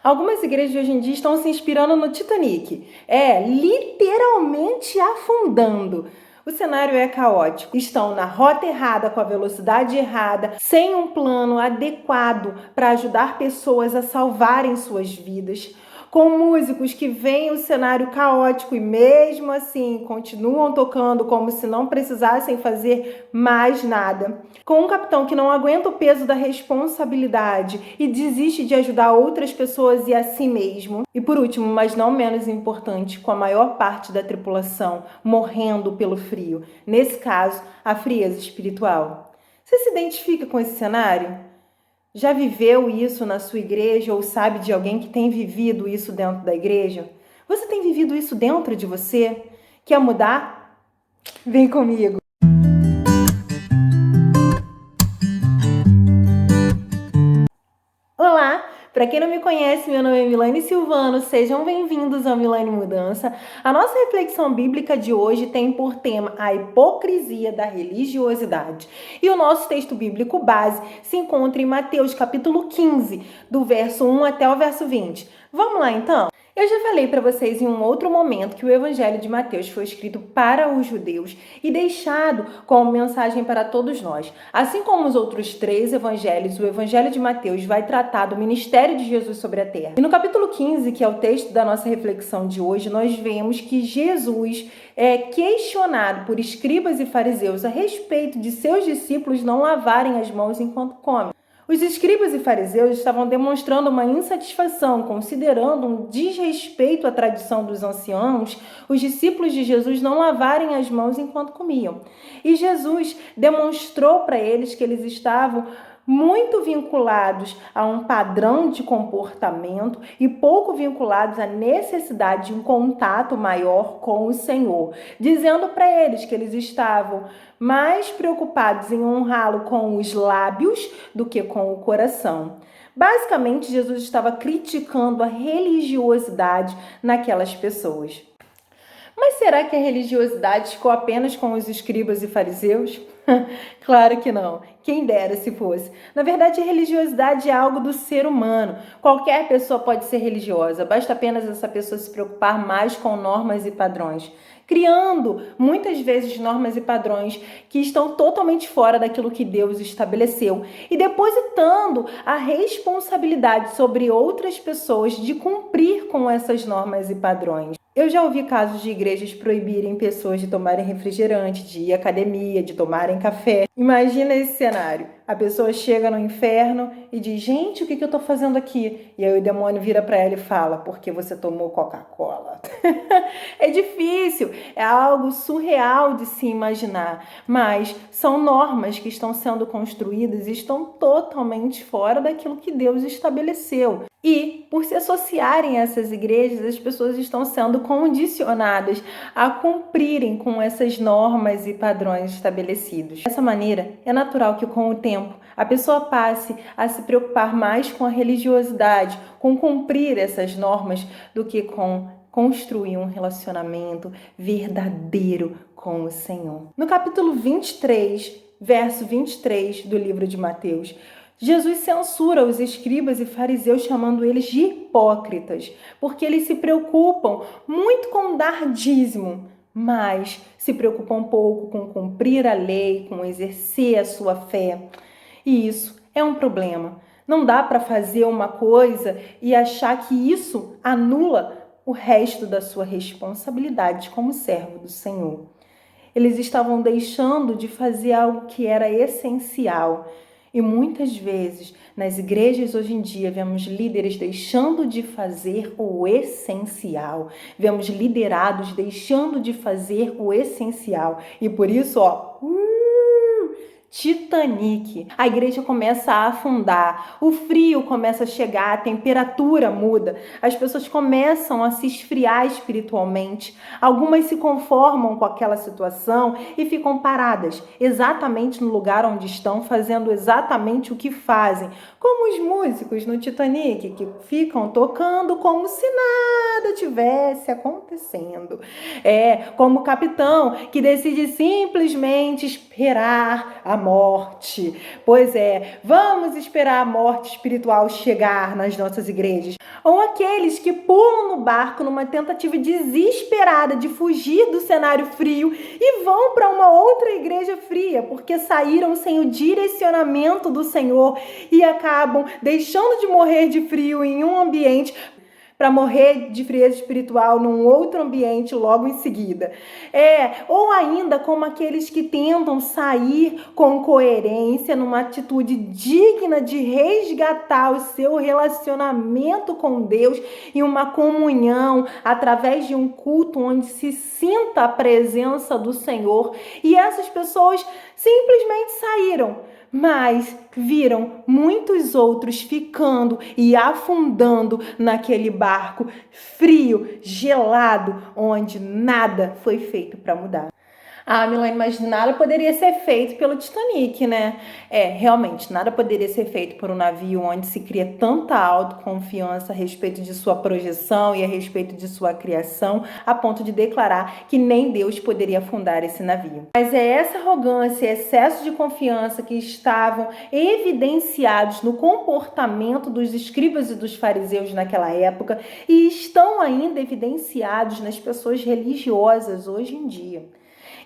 Algumas igrejas hoje em dia estão se inspirando no Titanic. Literalmente afundando. O cenário é caótico. Estão na rota errada, com a velocidade errada, sem um plano adequado para ajudar pessoas a salvarem suas vidas. Com músicos que veem o cenário caótico e mesmo assim continuam tocando como se não precisassem fazer mais nada. Com um capitão que não aguenta o peso da responsabilidade e desiste de ajudar outras pessoas e a si mesmo. E por último, mas não menos importante, com a maior parte da tripulação morrendo pelo frio. Nesse caso, a frieza espiritual. Você se identifica com esse cenário? Já viveu isso na sua igreja ou sabe de alguém que tem vivido isso dentro da igreja? Você tem vivido isso dentro de você? Quer mudar? Vem comigo! Olá! Para quem não me conhece, meu nome é Milane Silvano, sejam bem-vindos ao Milane Mudança. A nossa reflexão bíblica de hoje tem por tema a hipocrisia da religiosidade. E o nosso texto bíblico base se encontra em Mateus capítulo 15, do verso 1 até o verso 20. Vamos lá então? Eu já falei para vocês em um outro momento que o Evangelho de Mateus foi escrito para os judeus e deixado como mensagem para todos nós. Assim como os outros 3 evangelhos, o Evangelho de Mateus vai tratar do ministério de Jesus sobre a terra. E no capítulo 15, que é o texto da nossa reflexão de hoje, nós vemos que Jesus é questionado por escribas e fariseus a respeito de seus discípulos não lavarem as mãos enquanto comem. Os escribas e fariseus estavam demonstrando uma insatisfação, considerando um desrespeito à tradição dos anciãos, os discípulos de Jesus não lavarem as mãos enquanto comiam. E Jesus demonstrou para eles que eles estavam muito vinculados a um padrão de comportamento e pouco vinculados à necessidade de um contato maior com o Senhor, dizendo para eles que eles estavam mais preocupados em honrá-lo com os lábios do que com o coração. Basicamente, Jesus estava criticando a religiosidade naquelas pessoas. Mas será que a religiosidade ficou apenas com os escribas e fariseus? Claro que não. Quem dera se fosse. Na verdade, a religiosidade é algo do ser humano. Qualquer pessoa pode ser religiosa. Basta apenas essa pessoa se preocupar mais com normas e padrões. Criando, muitas vezes, normas e padrões que estão totalmente fora daquilo que Deus estabeleceu. E depositando a responsabilidade sobre outras pessoas de cumprir com essas normas e padrões. Eu já ouvi casos de igrejas proibirem pessoas de tomarem refrigerante, de ir à academia, de tomarem café. Imagina esse cenário. A pessoa chega no inferno e diz, gente, o que eu estou fazendo aqui? E aí o demônio vira para ela e fala, porque você tomou Coca-Cola. É difícil, é algo surreal de se imaginar, mas são normas que estão sendo construídas e estão totalmente fora daquilo que Deus estabeleceu. E, por se associarem a essas igrejas, as pessoas estão sendo condicionadas a cumprirem com essas normas e padrões estabelecidos. Dessa maneira, é natural que com o tempo a pessoa passe a se preocupar mais com a religiosidade, com cumprir essas normas, do que com construir um relacionamento verdadeiro com o Senhor. No capítulo 23, verso 23 do livro de Mateus, Jesus censura os escribas e fariseus, chamando eles de hipócritas, porque eles se preocupam muito com dar dízimo, mas se preocupam pouco com cumprir a lei, com exercer a sua fé. E isso é um problema. Não dá para fazer uma coisa e achar que isso anula o resto da sua responsabilidade como servo do Senhor. Eles estavam deixando de fazer algo que era essencial. E muitas vezes, nas igrejas hoje em dia, vemos líderes deixando de fazer o essencial. Vemos liderados deixando de fazer o essencial. E por isso, Titanic. A igreja começa a afundar, o frio começa a chegar, a temperatura muda, as pessoas começam a se esfriar espiritualmente. Algumas se conformam com aquela situação e ficam paradas, exatamente no lugar onde estão, fazendo exatamente o que fazem. Como os músicos no Titanic, que ficam tocando como se nada tivesse acontecendo. Como o capitão, que decide simplesmente esperar a morte. Pois é, vamos esperar a morte espiritual chegar nas nossas igrejas. Ou aqueles que pulam no barco numa tentativa desesperada de fugir do cenário frio e vão para uma outra igreja fria, porque saíram sem o direcionamento do Senhor e acabam deixando de morrer de frio em um ambiente para morrer de frieza espiritual num outro ambiente logo em seguida. Ou ainda como aqueles que tentam sair com coerência numa atitude digna de resgatar o seu relacionamento com Deus e uma comunhão através de um culto onde se sinta a presença do Senhor. E essas pessoas simplesmente saíram, mas viram muitos outros ficando e afundando naquele barco frio, gelado, onde nada foi feito para mudar. Ah, Milane, mas nada poderia ser feito pelo Titanic, né? Realmente, nada poderia ser feito por um navio onde se cria tanta autoconfiança a respeito de sua projeção e a respeito de sua criação, a ponto de declarar que nem Deus poderia afundar esse navio. Mas é essa arrogância, excesso de confiança que estavam evidenciados no comportamento dos escribas e dos fariseus naquela época e estão ainda evidenciados nas pessoas religiosas hoje em dia.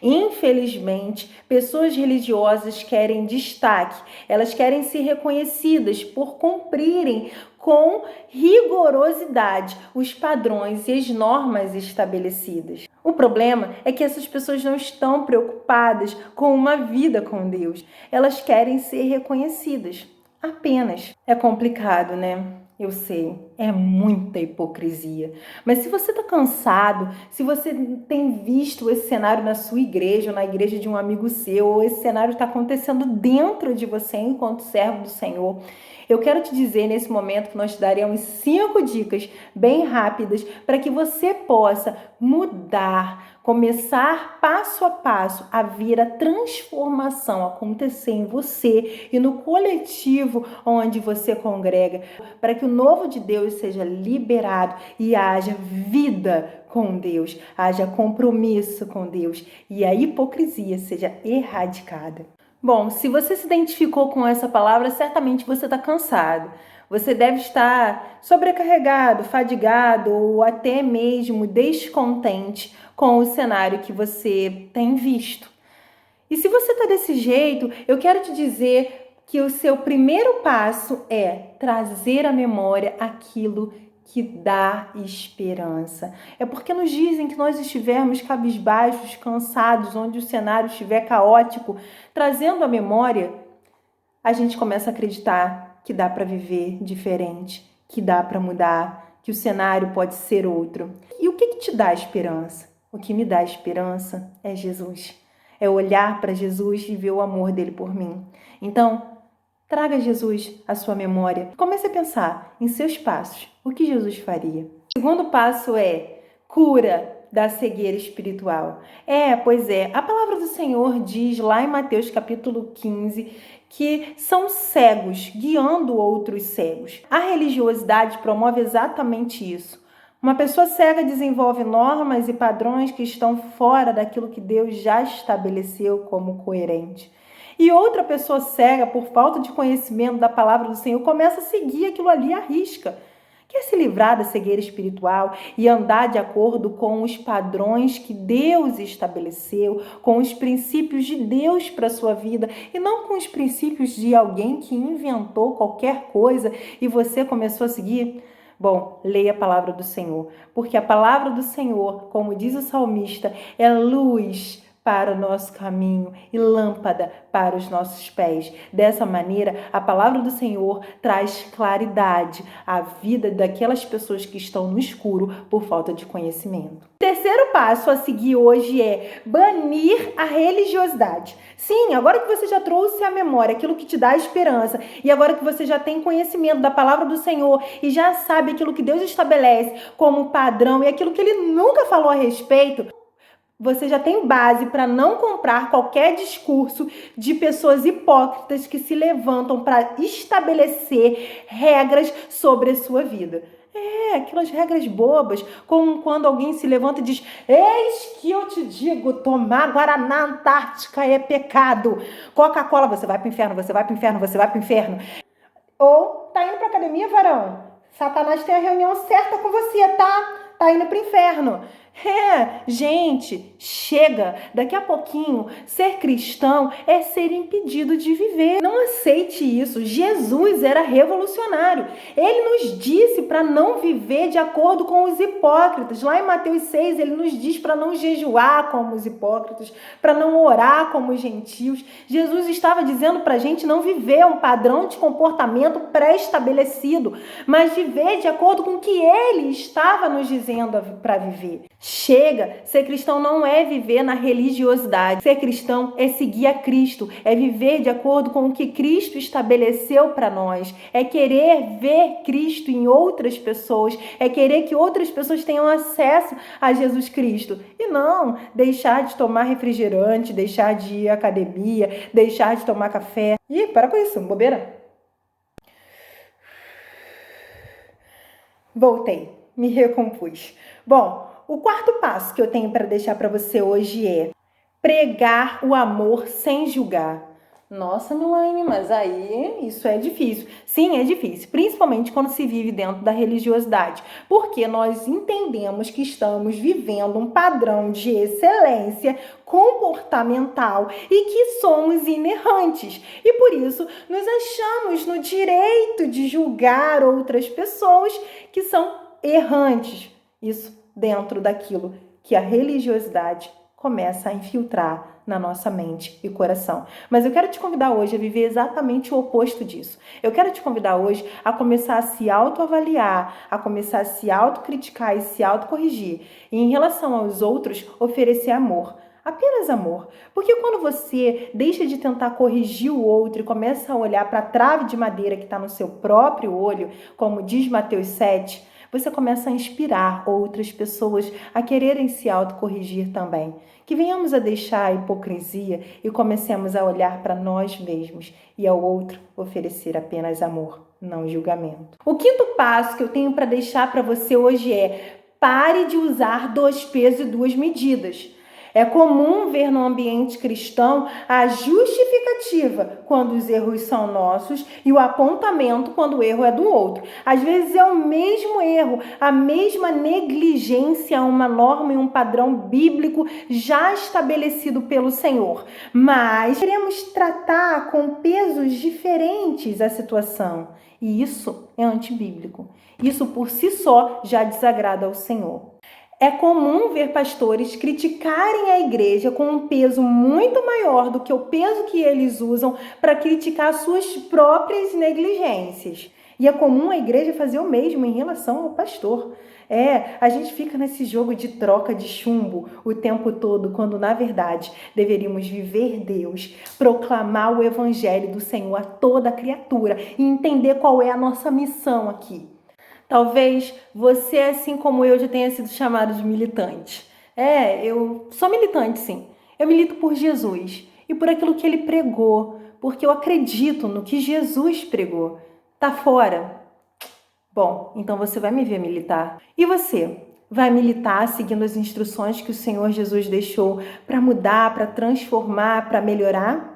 Infelizmente, pessoas religiosas querem destaque, elas querem ser reconhecidas por cumprirem com rigorosidade os padrões e as normas estabelecidas. O problema é que essas pessoas não estão preocupadas com uma vida com Deus, elas querem ser reconhecidas apenas. É complicado, né? Eu sei, é muita hipocrisia. Mas se você está cansado, se você tem visto esse cenário na sua igreja, ou na igreja de um amigo seu, ou esse cenário está acontecendo dentro de você enquanto servo do Senhor, eu quero te dizer nesse momento que nós te daremos 5 dicas bem rápidas para que você possa mudar, começar passo a passo a ver a transformação acontecer em você e no coletivo onde você congrega, para que o novo de Deus seja liberado e haja vida com Deus, haja compromisso com Deus e a hipocrisia seja erradicada. Bom, se você se identificou com essa palavra, certamente você está cansado. Você deve estar sobrecarregado, fadigado ou até mesmo descontente com o cenário que você tem visto. E se você está desse jeito, eu quero te dizer que o seu primeiro passo é trazer à memória aquilo que dá esperança. É porque nos dizem que nós estivermos cabisbaixos, cansados, onde o cenário estiver caótico, trazendo à memória, a gente começa a acreditar que dá para viver diferente, que dá para mudar, que o cenário pode ser outro. E o que te dá esperança? O que me dá esperança é Jesus. É olhar para Jesus e ver o amor dele por mim. Então, traga Jesus à sua memória. Comece a pensar em seus passos. O que Jesus faria? O segundo passo é cura da cegueira espiritual. Pois é. A palavra do Senhor diz lá em Mateus capítulo 15 que são cegos guiando outros cegos. A religiosidade promove exatamente isso. Uma pessoa cega desenvolve normas e padrões que estão fora daquilo que Deus já estabeleceu como coerente. E outra pessoa cega, por falta de conhecimento da palavra do Senhor, começa a seguir aquilo ali à risca. Quer se livrar da cegueira espiritual e andar de acordo com os padrões que Deus estabeleceu, com os princípios de Deus para a sua vida e não com os princípios de alguém que inventou qualquer coisa e você começou a seguir? Bom, leia a palavra do Senhor, porque a palavra do Senhor, como diz o salmista, é luz para o nosso caminho e lâmpada para os nossos pés. Dessa maneira, a palavra do Senhor traz claridade à vida daquelas pessoas que estão no escuro por falta de conhecimento. O terceiro passo a seguir hoje é banir a religiosidade. Sim, agora que você já trouxe à memória aquilo que te dá esperança e agora que você já tem conhecimento da palavra do Senhor e já sabe aquilo que Deus estabelece como padrão e aquilo que Ele nunca falou a respeito, Você já tem base para não comprar qualquer discurso de pessoas hipócritas que se levantam para estabelecer regras sobre a sua vida. Aquelas regras bobas, como quando alguém se levanta e diz: eis que eu te digo, tomar Guaraná Antártica é pecado. Coca-Cola, você vai pro inferno, você vai pro inferno, você vai pro inferno. Ou, tá indo pra academia, varão? Satanás tem a reunião certa com você, tá? Tá indo pro inferno. Gente, chega. Daqui a pouquinho, ser cristão é ser impedido de viver. Não aceite isso. Jesus era revolucionário. Ele nos disse para não viver de acordo com os hipócritas. Lá em Mateus 6, ele nos diz para não jejuar como os hipócritas, para não orar como os gentios. Jesus estava dizendo para a gente não viver um padrão de comportamento pré-estabelecido, mas viver de acordo com o que ele estava nos dizendo para viver. Chega, ser cristão não é viver na religiosidade. Ser cristão é seguir a Cristo, é viver de acordo com o que Cristo estabeleceu para nós, é querer ver Cristo em outras pessoas, é querer que outras pessoas tenham acesso a Jesus Cristo. E não deixar de tomar refrigerante, deixar de ir à academia, deixar de tomar café. Ih, para com isso, bobeira. Voltei, me recompus. Bom, o quarto passo que eu tenho para deixar para você hoje é pregar o amor sem julgar. Nossa, Milane, mas aí isso é difícil. Sim, é difícil, principalmente quando se vive dentro da religiosidade, porque nós entendemos que estamos vivendo um padrão de excelência comportamental e que somos inerrantes. E por isso nos achamos no direito de julgar outras pessoas que são errantes. Isso dentro daquilo que a religiosidade começa a infiltrar na nossa mente e coração. Mas eu quero te convidar hoje a viver exatamente o oposto disso. Eu quero te convidar hoje a começar a se autoavaliar, a começar a se autocriticar e se autocorrigir. E em relação aos outros, oferecer amor. Apenas amor. Porque quando você deixa de tentar corrigir o outro e começa a olhar para a trave de madeira que está no seu próprio olho, como diz Mateus 7, você começa a inspirar outras pessoas a quererem se autocorrigir também. Que venhamos a deixar a hipocrisia e comecemos a olhar para nós mesmos e ao outro oferecer apenas amor, não julgamento. O quinto passo que eu tenho para deixar para você hoje é: pare de usar 2 pesos e 2 medidas. É comum ver no ambiente cristão a justificativa quando os erros são nossos e o apontamento quando o erro é do outro. Às vezes é o mesmo erro, a mesma negligência a uma norma e um padrão bíblico já estabelecido pelo Senhor. Mas queremos tratar com pesos diferentes a situação. E isso é antibíblico. Isso por si só já desagrada ao Senhor. É comum ver pastores criticarem a igreja com um peso muito maior do que o peso que eles usam para criticar suas próprias negligências. E é comum a igreja fazer o mesmo em relação ao pastor. A gente fica nesse jogo de troca de chumbo o tempo todo, quando na verdade deveríamos viver Deus, proclamar o evangelho do Senhor a toda criatura e entender qual é a nossa missão aqui. Talvez você, assim como eu, já tenha sido chamado de militante. Eu sou militante, sim. Eu milito por Jesus e por aquilo que ele pregou, porque eu acredito no que Jesus pregou. Tá fora? Bom, então você vai me ver militar. E você? Vai militar seguindo as instruções que o Senhor Jesus deixou para mudar, para transformar, para melhorar?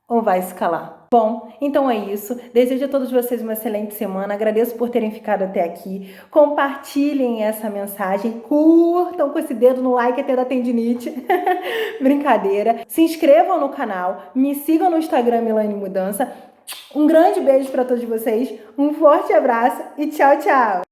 Ou vai se calar? Bom, então é isso. Desejo a todos vocês uma excelente semana. Agradeço por terem ficado até aqui. Compartilhem essa mensagem. Curtam com esse dedo no like até da tendinite. Brincadeira. Se inscrevam no canal. Me sigam no Instagram Milane Mudança. Um grande beijo para todos vocês. Um forte abraço e tchau, tchau.